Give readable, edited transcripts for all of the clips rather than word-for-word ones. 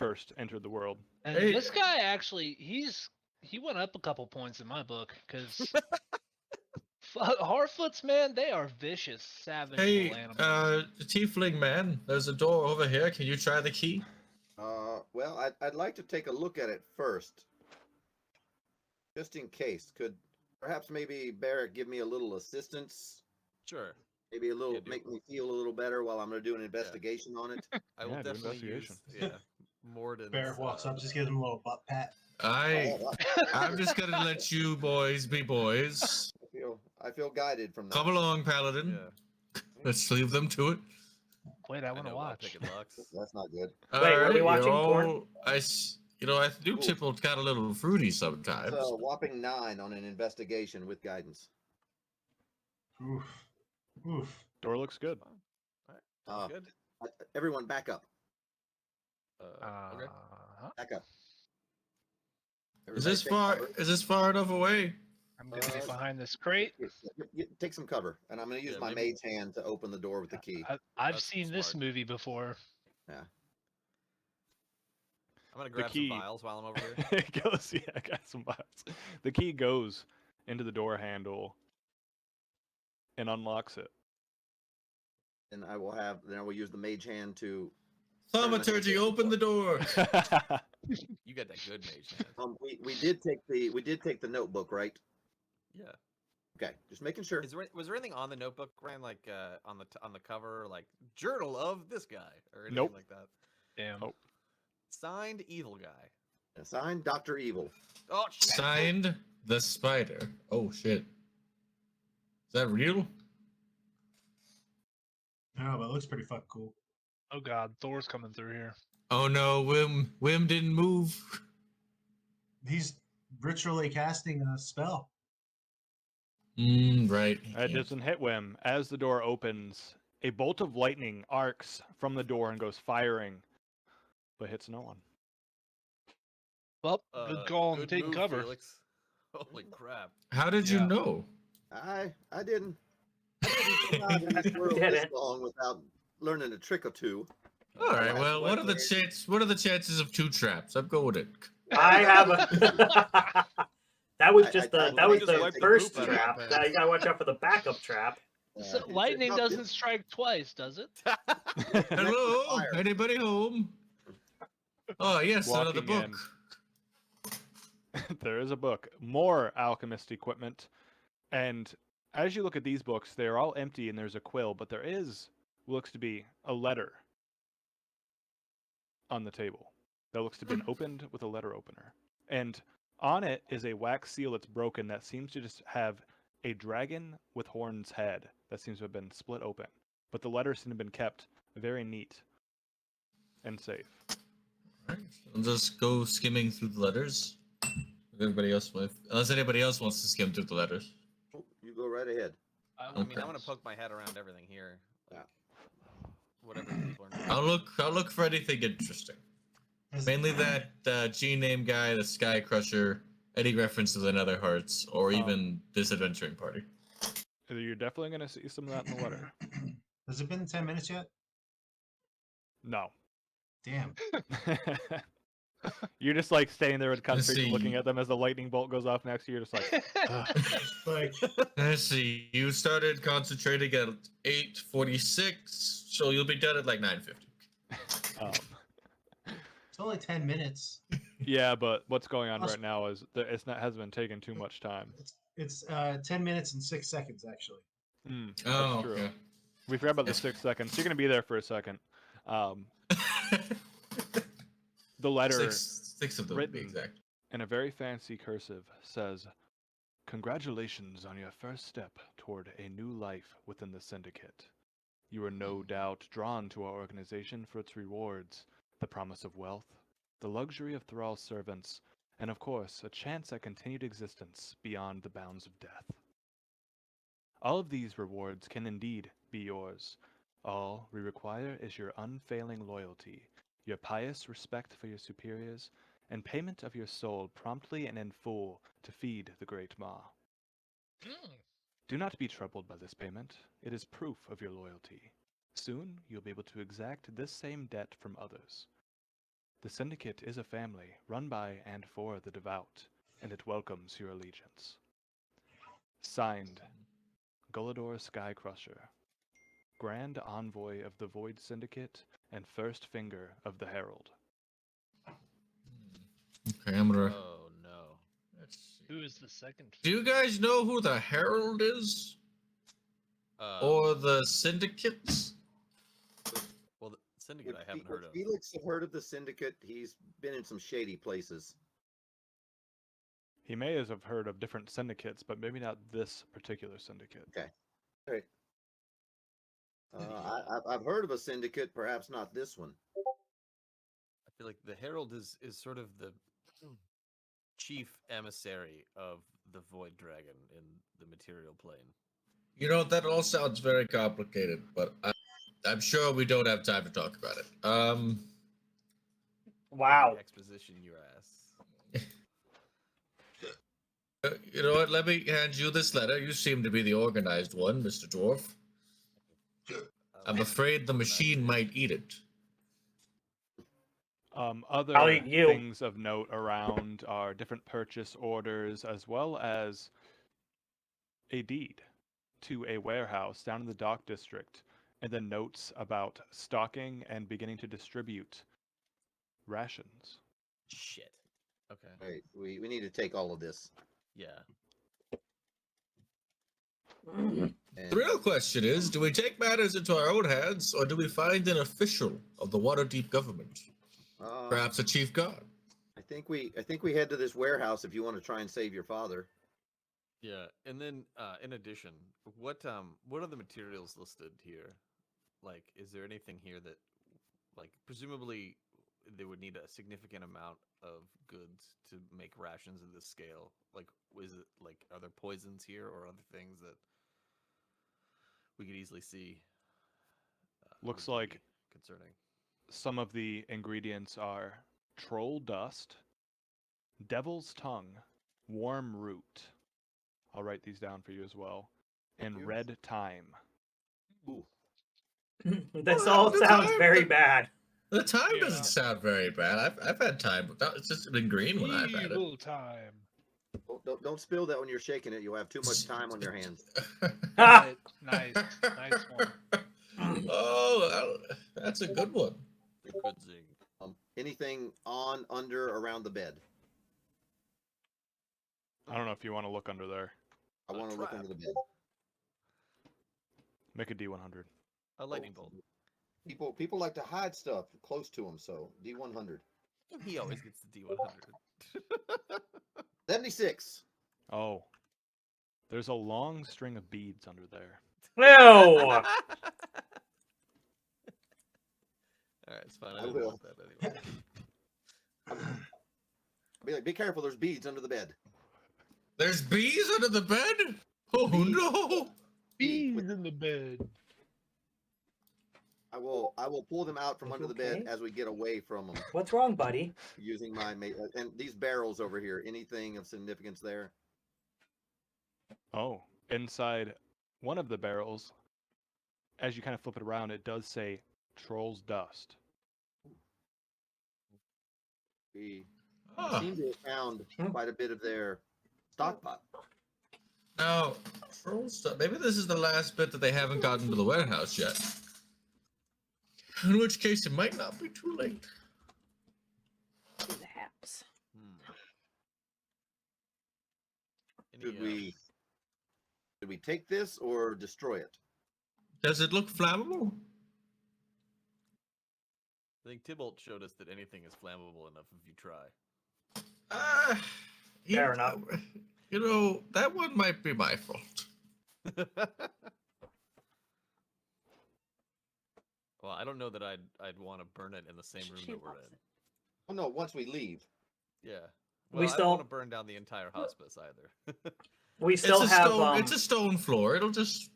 first entered the world. And this guy actually, he went up a couple points in my book because Harfoots, man, they are vicious, savage little animals. Tiefling man, there's a door over here. Can you try the key? Well, I'd like to take a look at it first, just in case. Could perhaps maybe Barrett give me a little assistance? Sure. Maybe a little, make me feel a little better while I'm going to do an investigation on it. I will definitely use Morden's. Barrett walks up, just gives him a little butt pat. I'm just gonna let you boys be boys. I feel guided from that. Come along, Paladin. Yeah. Let's leave them to it. Wait, I want to watch. That's not good. Wait, are we watching porn? I do tipple got a little fruity sometimes. It's a whopping 9 on an investigation with guidance. Oof. Door looks good. Good. Everyone, back up. Okay. Back up. Is this far enough away? I'm gonna get behind this crate. Take some cover, and I'm gonna use my mage hand to open the door with the key. I've seen this movie before. Yeah. I'm gonna grab some vials while I'm over here. It goes, yeah, I got some vials. The key goes into the door handle and unlocks it. And I will use the mage hand to. Thaumaturgy, open the door. You got that good mage hand. We did take the notebook, right? Yeah. Okay, just making sure. Was there anything on the notebook, Ryan, like on the cover, like journal of this guy or anything like that? Damn. Nope. Signed Evil Guy. Signed Dr. Evil. Oh, shit. Signed the Spider. Oh shit. Is that real? No, but it looks pretty fucking cool. Oh god, Thor's coming through here. Oh no, Wim didn't move. He's ritually casting a spell. Right. It doesn't hit Wim. As the door opens, a bolt of lightning arcs from the door and goes firing, but hits no one. Well, good call on taking cover. Felix. Holy crap. How did you know? I didn't survive in this world this long without learning a trick or two. All right. Well, what are the chances of 2 traps? I'm going with it. I have a. That was the first trap. Now you gotta watch out for the backup trap. So lightning doesn't strike twice, does it? Hello, anybody home? Oh yes, another book. There is a book. More alchemist equipment, and as you look at these books, they are all empty, and there's a quill, but there looks to be a letter on the table that looks to have been opened with a letter opener, and on it is a wax seal that's broken that seems to just have a dragon with horns head that seems to have been split open. But the letters seem to have been kept very neat and safe. Alright, I'll just go skimming through the letters. Unless anybody else wants to skim through the letters. You go right ahead. I mean, I want to poke my head around everything here. Yeah. Whatever people are. I'll look for anything interesting. Mainly that G-name guy, the Sky Crusher, any reference to the Nether Hearts, or even this adventuring party. You're definitely going to see some of that in the letter. Has it been 10 minutes yet? No. Damn. You're just like staying there with concentration, looking at them as the lightning bolt goes off next to you. You're just like, Let's see. You started concentrating at 8:46, so you'll be done at like 9:50. It's only 10 minutes. Yeah, but what's going on right now is that hasn't been taking too much time. It's 10 minutes and 6 seconds actually. That's true. Okay. We forgot about the 6 seconds. You're gonna be there for a second. The letter, six of them, written to be exact, in a very fancy cursive, says, "Congratulations on your first step toward a new life within the Syndicate. You are no doubt drawn to our organization for its rewards, the promise of wealth, the luxury of thrall servants, and of course, a chance at continued existence beyond the bounds of death. All of these rewards can indeed be yours. All we require is your unfailing loyalty, your pious respect for your superiors, and payment of your soul promptly and in full to feed the Great Maw. Do not be troubled by this payment. It is proof of your loyalty. Soon you'll be able to exact this same debt from others. The Syndicate is a family run by and for the devout, and it welcomes your allegiance. Signed, Gullador Skycrusher, Grand Envoy of the Void Syndicate and First Finger of the Herald. Okay, I'm gonna. Oh no. Let's see. Who is the second? Do you guys know who the Herald is? Or the Syndicates? Well, the Syndicate I haven't heard of. Felix have heard of the Syndicate. He's been in some shady places. He may have heard of different syndicates, but maybe not this particular syndicate. Okay. All right. I've heard of a syndicate, perhaps not this one. I feel like the Herald is sort of the chief emissary of the Void Dragon in the material plane. You know, that all sounds very complicated, but I'm sure we don't have time to talk about it. Wow. Exposition your ass. You know what? Let me hand you this letter. You seem to be the organized one, Mr. Dwarf. I'm afraid the machine might eat it. Other I'll eat you. things of note around are different purchase orders, as well as a deed to a warehouse down in the dock district, and then notes about stocking and beginning to distribute rations. Shit. Okay. Right. We need to take all of this. Yeah. And The real question is, do we take matters into our own hands, or do we find an official of the Waterdeep government? Perhaps a chief guard? I think we head to this warehouse if you want to try and save your father. Yeah, and then in addition, what are the materials listed here? Like, is there anything here that, like, presumably they would need a significant amount of goods to make rations of this scale? Like, is it like, are there poisons here or other things that we could easily see? Looks would like be concerning. some of the ingredients are troll dust, devil's tongue, warm root. I'll write these down for you as well. And you. red thyme. Ooh. This Well, all the sounds time- very bad. The time Yeah. doesn't sound very bad. I've had time without. It's just been green when I've had it. Evil time. Don't spill that when you're shaking it. You'll have too much time on your hands. Ha! Nice one. Oh, that's a good one. Good zing. Anything on, under, around the bed? I don't know if you want to look under there. I A want to look trap. under the bed. Make a D100. A lightning bolt. People like to hide stuff close to them, so D100. He always gets the D100. 76. Oh. There's a long string of beads under there. No. All right, it's fine. I I didn't will. want that anyway. Be careful, there's beads under the bed. There's bees under the bed? Oh no! Bees in the bed. I will pull them out from You under the bed okay? as we get away from them What's wrong, buddy? using my and these barrels over here. Anything of significance there? Oh. Inside one of the barrels, as you kind of flip it around, it does say troll's dust. We Ah, seem to have found quite a bit of their stockpile. now, troll stuff. Maybe this is the last bit that they haven't gotten to the warehouse yet. In which case, it might not be too late. Perhaps. Should we take this or destroy it? Does it look flammable? I think Tybalt showed us that anything is flammable enough if you try. Fair enough. You know, that one might be my fault. Well, I don't know that I'd want to burn it in the same room She that we're loves in. it. Oh no, once we leave. Yeah. We Well, I still- don't want to burn down the entire hospice either. We still have It's a stone floor. It'll just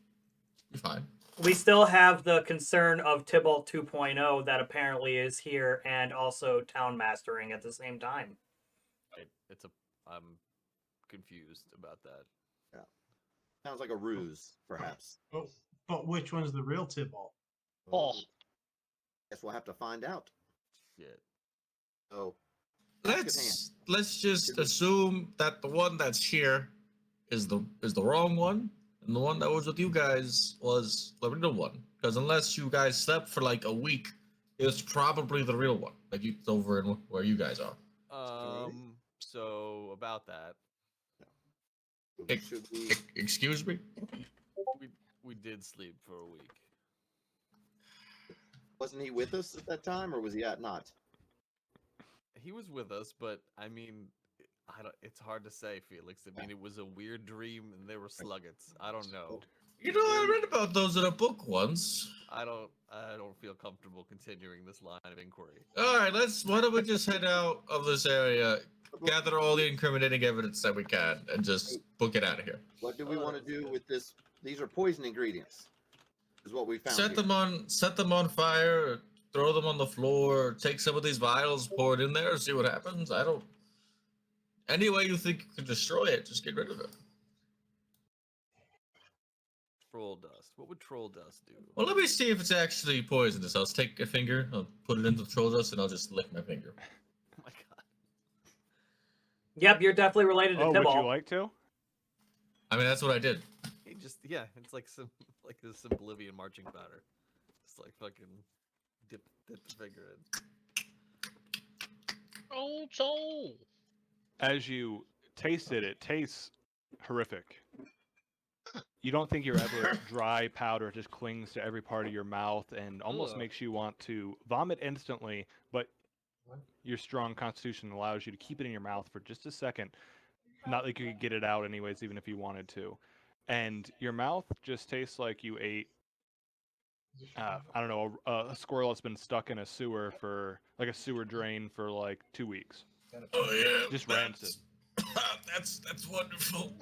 be fine. we still have the concern of Tybalt 2.0 that apparently is here and also town mastering at the same time. I'm confused about that. Sounds like a ruse, perhaps. But which one's the real Tybalt? Oh. Guess we'll have to find out. Shit. So task at hand. Let's just assume that the one that's here is the wrong one, and the one that was with you guys was the real one. Because unless you guys slept for like a week, it's probably the real one. Like it's over in where you guys are. So about that, Should we? Excuse me. we did sleep for a week. Wasn't he with us at that time, or was he not? He was with us, but I mean, I don't. It's hard to say, Felix. I mean, it was a weird dream, and there were sluggets. I don't know. You know, I read about those in a book once. I don't feel comfortable continuing this line of inquiry. All right, why don't we just head out of this area, gather all the incriminating evidence that we can, and just book it out of here. What do we want to do with this? These are poison ingredients. Is what we found. Set them on fire, throw them on the floor, take some of these vials, pour it in there, see what happens. Any way you think you can destroy it, just get rid of it. Troll dust. What would troll dust do? Well, let me see if it's actually poisonous. I'll take a finger, I'll put it into the troll dust, and I'll just lick my finger. Oh my god. Yep, you're definitely related to Oh, Tibble. would you like to? I mean, that's what I did. He just it's like this Bolivian marching powder. Just like fucking dip the finger in. Oh, so. As you taste it, it tastes horrific. You don't think you're ever dry powder. It just clings to every part of your mouth and almost Ugh. makes you want to vomit instantly, but your strong constitution allows you to keep it in your mouth for just a second. Not like you could get it out anyways, even if you wanted to. And your mouth just tastes like you ate, I don't know, a squirrel that's been stuck in a sewer like a sewer drain for like 2 weeks. Oh yeah, Just rancid. That's wonderful.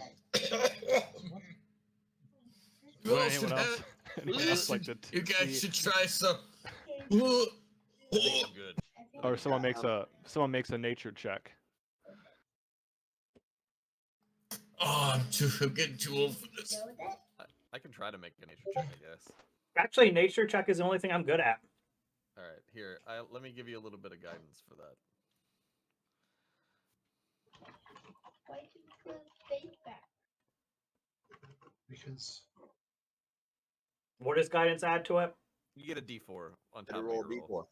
Well, anyone else? Anyone else Listen, like to you guys see- should try some. I think I'm good. Or someone makes a nature check. Oh, I'm getting too old for this. I can try to make a nature check, I guess. Actually, nature check is the only thing I'm good at. All right, here. Let me give you a little bit of guidance for that. Why did you put fake back? Because What does guidance add to it? You get a D4 on top Better of roll your D4. roll.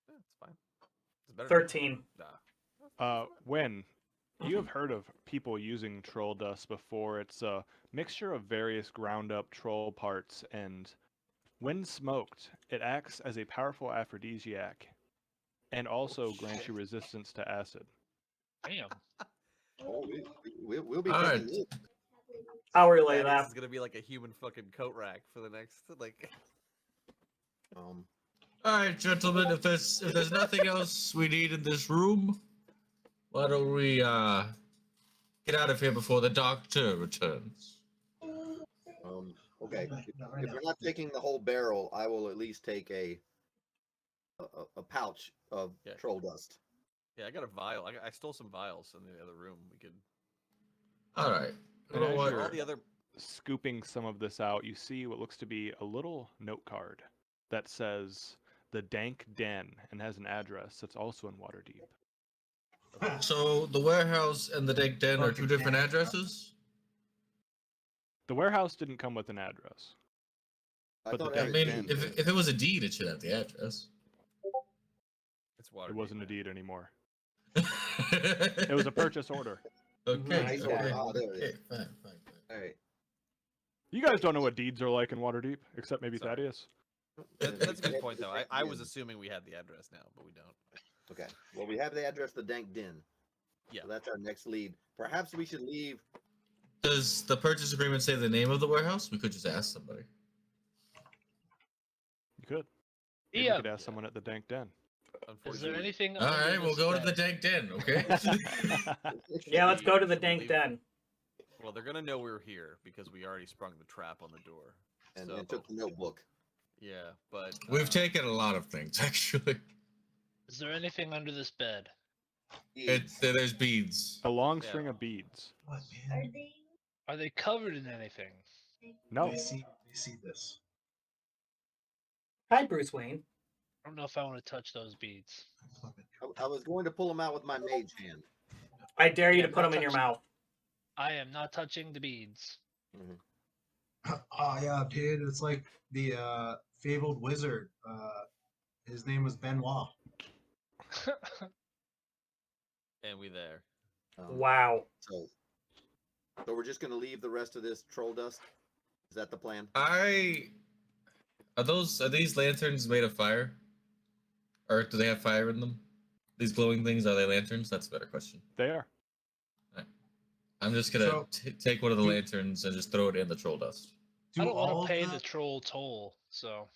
It's fine. It's better. 13. Nah. When you have heard of people using troll dust before, it's a mixture of various ground up troll parts, and when smoked, it acts as a powerful aphrodisiac and also grants you resistance to acid. Damn. Oh, we'll be All taking right. this. I'll relay This that. is gonna be like a human fucking coat rack for the next like. All right, gentlemen. If there's nothing else we need in this room, why don't we get out of here before the doctor returns? Okay. If we're not taking the whole barrel, I will at least take a pouch of Yeah. troll dust. Yeah, I got a vial. I stole some vials in the other room. We could. All right. You And know as what? you're All the other. scooping some of this out, you see what looks to be a little note card that says the Dank Den and has an address that's also in Waterdeep. So the warehouse and the Dank Den are two different addresses? The warehouse didn't come with an address. I But the thought I Dank every- mean, Den- if it was a deed, it should have the address. It's water. It wasn't a deed anymore. It It was a purchase order. Okay. Nice Okay. one. Oh, there it Okay. is. Fine. All right. You guys don't know what deeds are like in Waterdeep, except maybe Sorry. Thaddeus. That's a good point, though. I was assuming we had the address now, but we don't. Okay. Well, we have the address, the Dank Den. Yeah. So that's our next lead. Perhaps we should leave. Does the purchase agreement say the name of the warehouse? We could just ask somebody. You could. Maybe Yeah. you could ask someone at the Dank Den. Is there Unfortunately, anything? All under right, we'll this go to the bed? Dank Den, okay? Yeah, let's go to the Should dank leave. den. well, they're gonna know we're here because we already sprung the trap on the door. and so, took the notebook. yeah, but We've taken a lot of things, actually. Is there anything under this bed? There's beads. A long Yeah. string of beads. what Are man? they? Are they covered in anything? No. They see this. Hi, Bruce Wayne. I don't know if I want to touch those beads. I was going to pull them out with my mage hand. I dare you Yeah, to put not them in your touch- mouth. I am not touching the beads. Oh yeah, dude, it's like the fabled wizard. His name was Benoit. And we there. Wow. So we're just gonna leave the rest of this troll dust. Is that the plan? Are these lanterns made of fire? Or do they have fire in them? These glowing things, are they lanterns? That's a better question. They are. I'm just gonna So- take one of the lanterns and just throw it in the troll dust. I don't want all to of pay the troll toll, so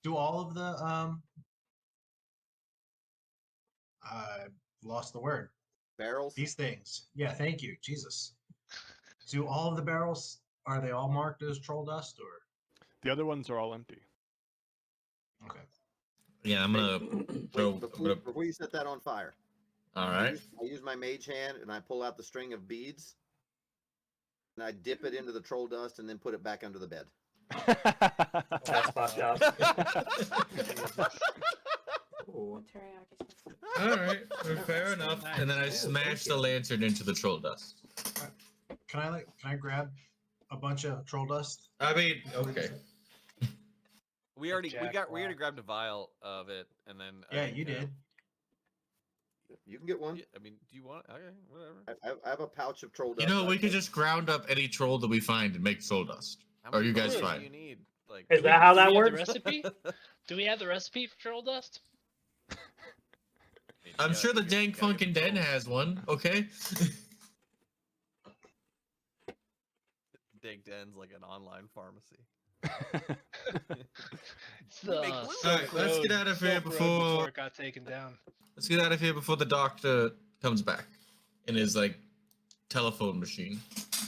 Do all of the I lost the word. Barrels? These things. Yeah, thank you, Jesus. Do all of the barrels, are they all marked as troll dust or? The other ones are all empty. Okay. Yeah, I'm gonna throw. Wait, before you set that on fire. All I right. use my mage hand and I pull out the string of beads. And I dip it into the troll dust and then put it back under the bed. That's fucked up. Ooh. All right, fair enough. And then I smash the lantern into the troll dust. Can I grab a bunch of troll dust? I mean, okay. We already Jack Black. grabbed a vial of it, and then Yeah, you did. You can get one. Yeah, I mean, do you want? Okay, whatever. I have a pouch of troll dust. You know, we right could there. just ground up any troll that we find and make troll dust. How Are many you guys bullets fine? Do you need? Like, Is that how Do that we have the works? recipe? Do we have the recipe for troll dust? I mean, I'm you sure the gotta Dank get- gotta get Funkin' the Den trolls. has one. Okay. Dank Den's like an online pharmacy. It's We make the glue. Silk Alright, let's get Road- out of here Silk Road before- it got taken down. Let's get out of here before the doctor comes back in his like telephone machine.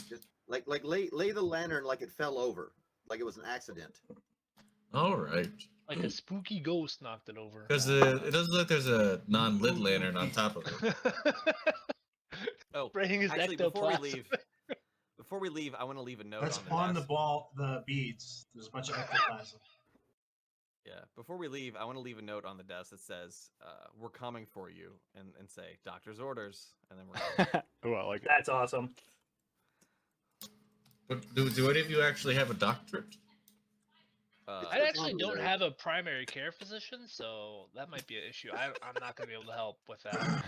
Just like lay the lantern like it fell over, like it was an accident. All right. Like a spooky ghost knocked it over. Because it doesn't look like there's a non-lit lantern on top of it. Oh, Spraying his actually, ectoplasm. before we leave, I want to leave a note That's on on the the desk. ball, the beads. There's a bunch of ectoplasm. Yeah, before we leave, I want to leave a note on the desk that says, "We're coming for you," and say "Doctor's orders," and then we're. Going. Oh, I like it. That's awesome. But do any of you actually have a doctorate? I actually don't have a primary care physician, so that might be an issue. I'm not going to be able to help with that.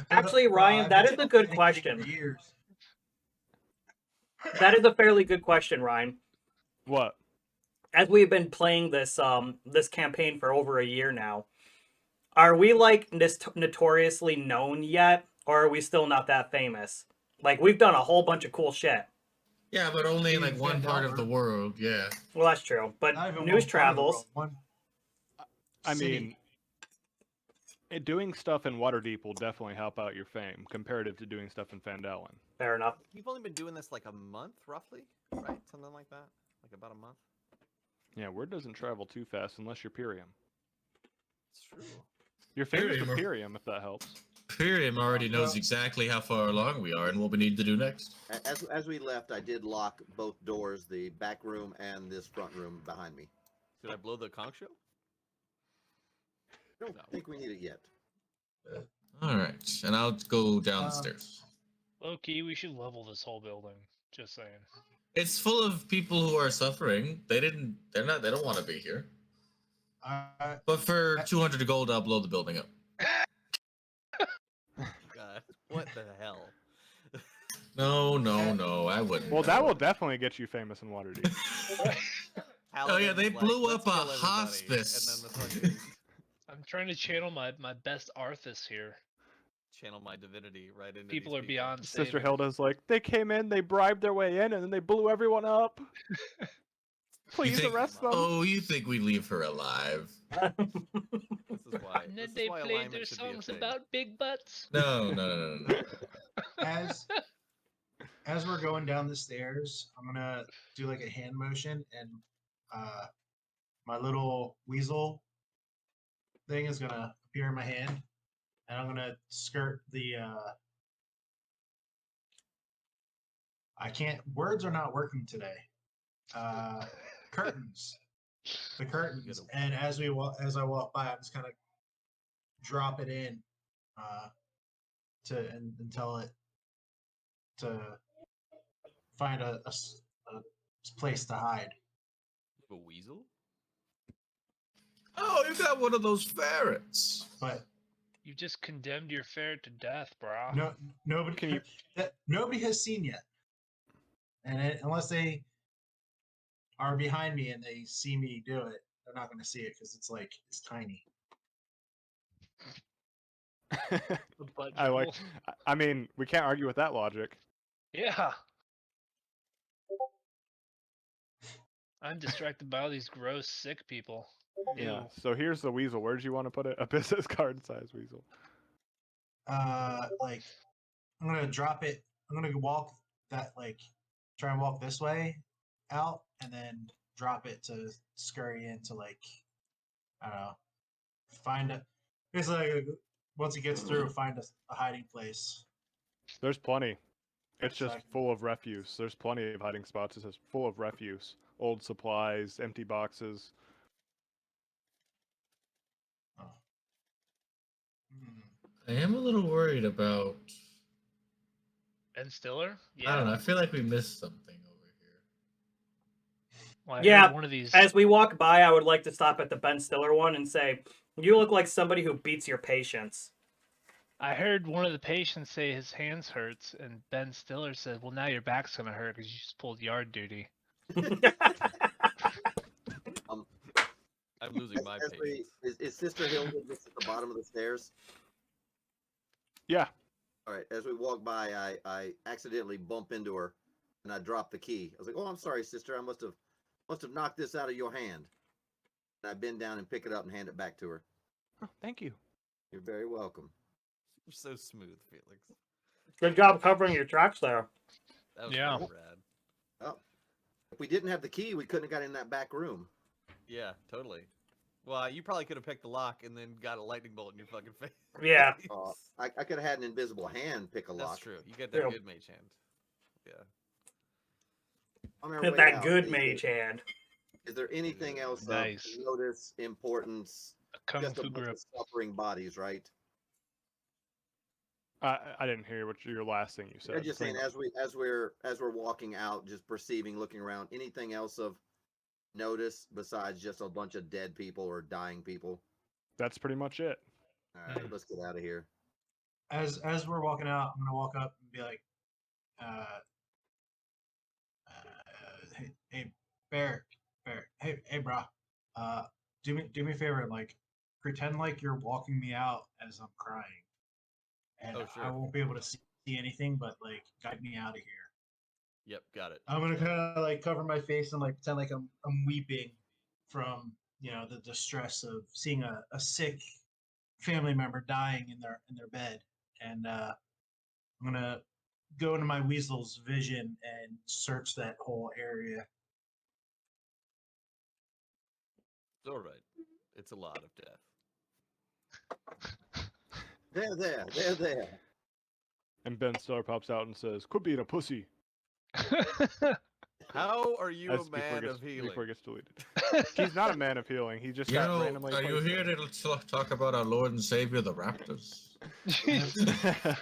Actually, Ryan, I've that been is a good thinking question. for years. That is a fairly good question, Ryan. What? As we've been playing this this campaign for over a year now, are we like notoriously known yet, or are we still not that famous? Like we've done a whole bunch of cool shit. Yeah, but only in like Dude, one part of the Vandelver. world. Yeah. Well, that's true. But Not even news one part of the travels. world, one I city. mean, doing stuff in Waterdeep will definitely help out your fame, comparative to doing stuff in Fandalin. Fair enough. You've only been doing this like a month, roughly, right? Something like that. Like about a month. Yeah, word doesn't travel too fast unless you're Pyrium. It's true. You're famous Pyrium with are- Pyrium, if that helps. Pyrium already knows Well- exactly how far along we are and what we need to do next. As we left, I did lock both doors, the back room and this front room behind me. Did I blow the conch shell? I don't No. think we need it yet. All right, and I'll go down the stairs. Low-key, we should level this whole building. Just saying. It's full of people who are suffering. They don't want to be here. But for 200 gold, I'll blow the building up. God, what the hell? No, I wouldn't. Well, that will definitely get you famous in Waterdeep. Oh yeah, they Paladin's blew "Let's up a kill everybody," hospice. And then the fucking I'm trying to channel my best Arthas here. channel my divinity right into People these are beyond Sister saving. Hilda's like, they came in, they bribed their way in, and then they blew everyone up. Please think- arrest them. Oh, you think we leave her alive? This is why. And then this is they why played alignment their should be a songs thing. about big butts. No. As we're going down the stairs, I'm gonna do like a hand motion, and my little weasel thing is gonna appear in my hand, and I'm gonna skirt the. I can't. Words are not working today. Curtains. the curtains, gotta- and as I walk by, I'm just kind of drop it in, and tell it to find a place to hide. A weasel? Oh, you got one of those ferrets. But You just condemned your ferret to death, brah. no, nobody Can you- nobody has seen yet, and unless they are behind me and they see me do it, they're not going to see it because it's tiny. The butt I like. jewel. I mean, we can't argue with that logic. Yeah. I'm distracted by all these gross, sick people. Yeah. Ew. So here's the weasel. Where did you want to put it? A business card size weasel. Like I'm gonna drop it. I'm gonna walk that try and walk this way out, and then drop it to scurry into I don't know, find a. It's like once it gets through, find a hiding place. There's plenty. It's So just I can- full of refuse. There's plenty of hiding spots. It's just full of refuse. Old supplies, empty boxes. Oh. Hmm. I am a little worried about. Ben Stiller? Yeah. I don't know. I feel like we missed something over here. Well, I Yeah, heard one of these. As we walk by, I would like to stop at the Ben Stiller one and say, "You look like somebody who beats your patients." I heard one of the patients say his hands hurts, and Ben Stiller said, "Well, now your back's gonna hurt because you just pulled yard duty." I'm losing my As we, patience. is Sister Hilda just at the bottom of the stairs? Yeah. All right. As we walk by, I accidentally bump into her, and I drop the key. I was like, "Oh, I'm sorry, sister. I must have knocked this out of your hand." And I bend down and pick it up and hand it back to her. Oh, thank you. You're very welcome. You're so smooth, Felix. Good job covering your tracks there. That was Yeah. really rad. Oh, if we didn't have the key, we couldn't have got in that back room. Yeah, totally. Well, you probably could have picked the lock and then got a lightning bolt in your fucking face. Yeah. I could have had an invisible hand pick a That's lock. true. You get that Yeah. good mage hand. Yeah. On our Hit way that out, good is mage there- hand. Is there anything else Nice. of notice, importance? A kung Just a fu bunch grip. of suffering bodies, right? I didn't hear what your last thing you said. I'm just saying, Bring- as we're walking out, just perceiving, looking around, anything else of notice besides just a bunch of dead people or dying people? That's pretty much it. All right, let's get out of here. As we're walking out, I'm gonna walk up and be like, hey, Barrett, hey, bro, do me a favor, like, pretend like you're walking me out as I'm crying, and Oh, I sure. won't be able to see anything, but like, guide me out of here. Yep, got it. I'm gonna kind of like cover my face and like pretend like I'm weeping from the distress of seeing a sick family member dying in their bed, and I'm gonna go into my weasel's vision and search that whole area. It's all right. It's a lot of death. There. And Ben Stiller pops out and says, "Quit being a pussy." How are you As a man of healing? Before it gets deleted. He's not a man of healing. He just You got know, randomly. are you placed here there. to talk about our Lord and Savior, the Raptors?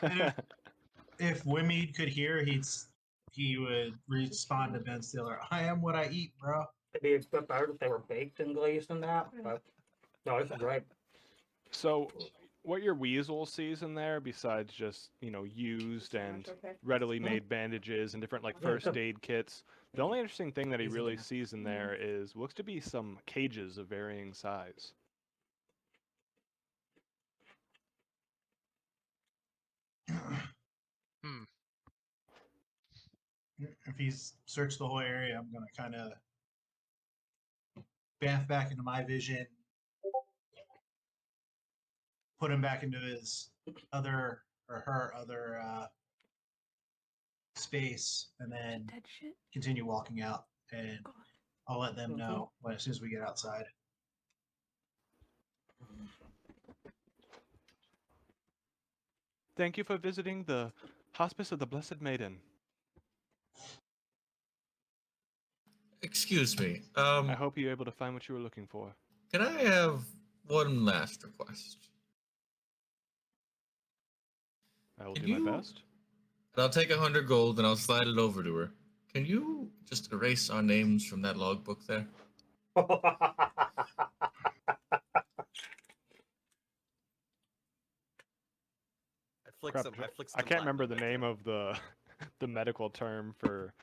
And if Wimmead could hear, he would respond to Ben Stiller. I am what I eat, bro. It'd be a bit better if they were baked and glazed and that, but no, this is great. So, what your weasel sees in there, besides just used and readily made bandages and different like Yeah, first good. aid kits, the only interesting thing that he Easy really to- sees in there is looks to be some cages of varying size. If he's searched the whole area, I'm gonna kind of bamf back into my vision, put him back into his other or her other space, and then Dead shit. continue walking out. And God. I'll let them know as soon as we get outside. Thank you for visiting the Hospice of the Blessed Maiden. Excuse me. I hope you're able to find what you were looking for. Can I have one last request? I will Can do my you- best. And I'll take 100 gold and I'll slide it over to her. Can you just erase our names from that logbook there? Crap, I can't remember the name of the the medical term for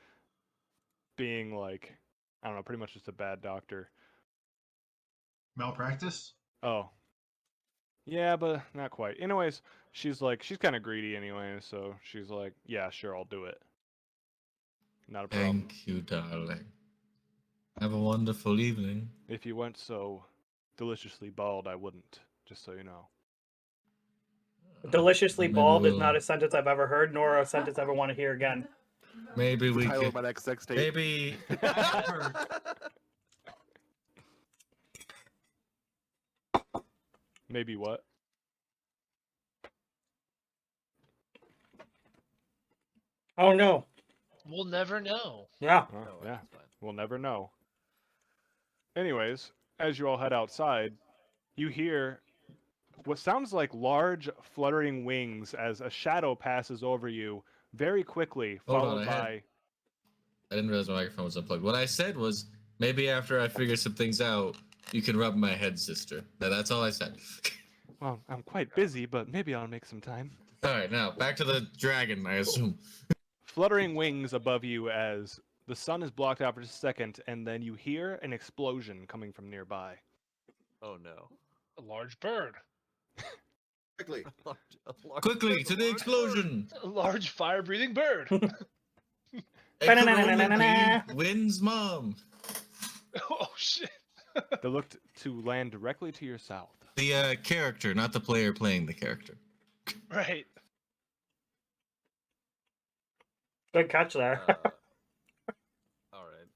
being like, I don't know, pretty much just a bad doctor. Malpractice? Oh. Yeah, but not quite. Anyways, she's kind of greedy anyway, so she's like, yeah, sure, I'll do it. Not a problem. Thank you, darling. Have a wonderful evening. If you weren't so deliciously bald, I wouldn't, just so you know. Deliciously Maybe bald is we'll- not a sentence I've ever heard, nor a sentence I ever want to hear again. Maybe we Title of can. my next sex tape. Maybe. Maybe what? Oh no. We'll never know. Yeah. Oh, No, yeah, it's fine. we'll never know. Anyways, as you all head outside, you hear what sounds like large fluttering wings as a shadow passes over you very quickly, Hold on, followed I had- by... I didn't realize my microphone was unplugged. What I said was maybe after I figure some things out, you can rub my head, sister. That's all I said. Well, I'm quite busy, but maybe I'll make some time. All right, now back to the dragon, I assume. Fluttering wings above you as the sun is blocked out for just a second, and then you hear an explosion coming from nearby. Oh no. A large bird. Quickly. Quickly to the explosion! A large fire-breathing bird. It could only be Wynn's mom. Oh shit. They looked to land directly to your south. The character, not the player playing the character. Right. Good catch there. All right.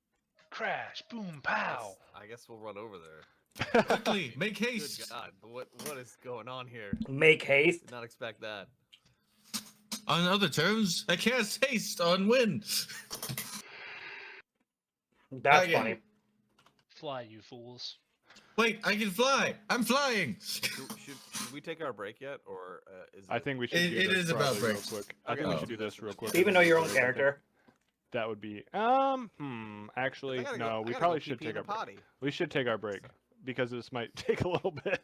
Crash. Boom. Pow. I guess we'll run over there. Quickly, make Good haste! God, what is going on here? Make haste. Did not expect that. On other terms, I cast haste on Wynn. That's Okay. funny. Fly, you fools. Wait, I can fly! I'm flying! Should we take our break yet, or is I it- think we should It- do it this is about probably real breaks. quick. I Okay, think we oh. should do this real quick. Even though your own Really quick. character. That would be actually I gotta no, go- I we gotta probably go should pee-pee take in our a break. potty. We should take our break because this might take a little bit.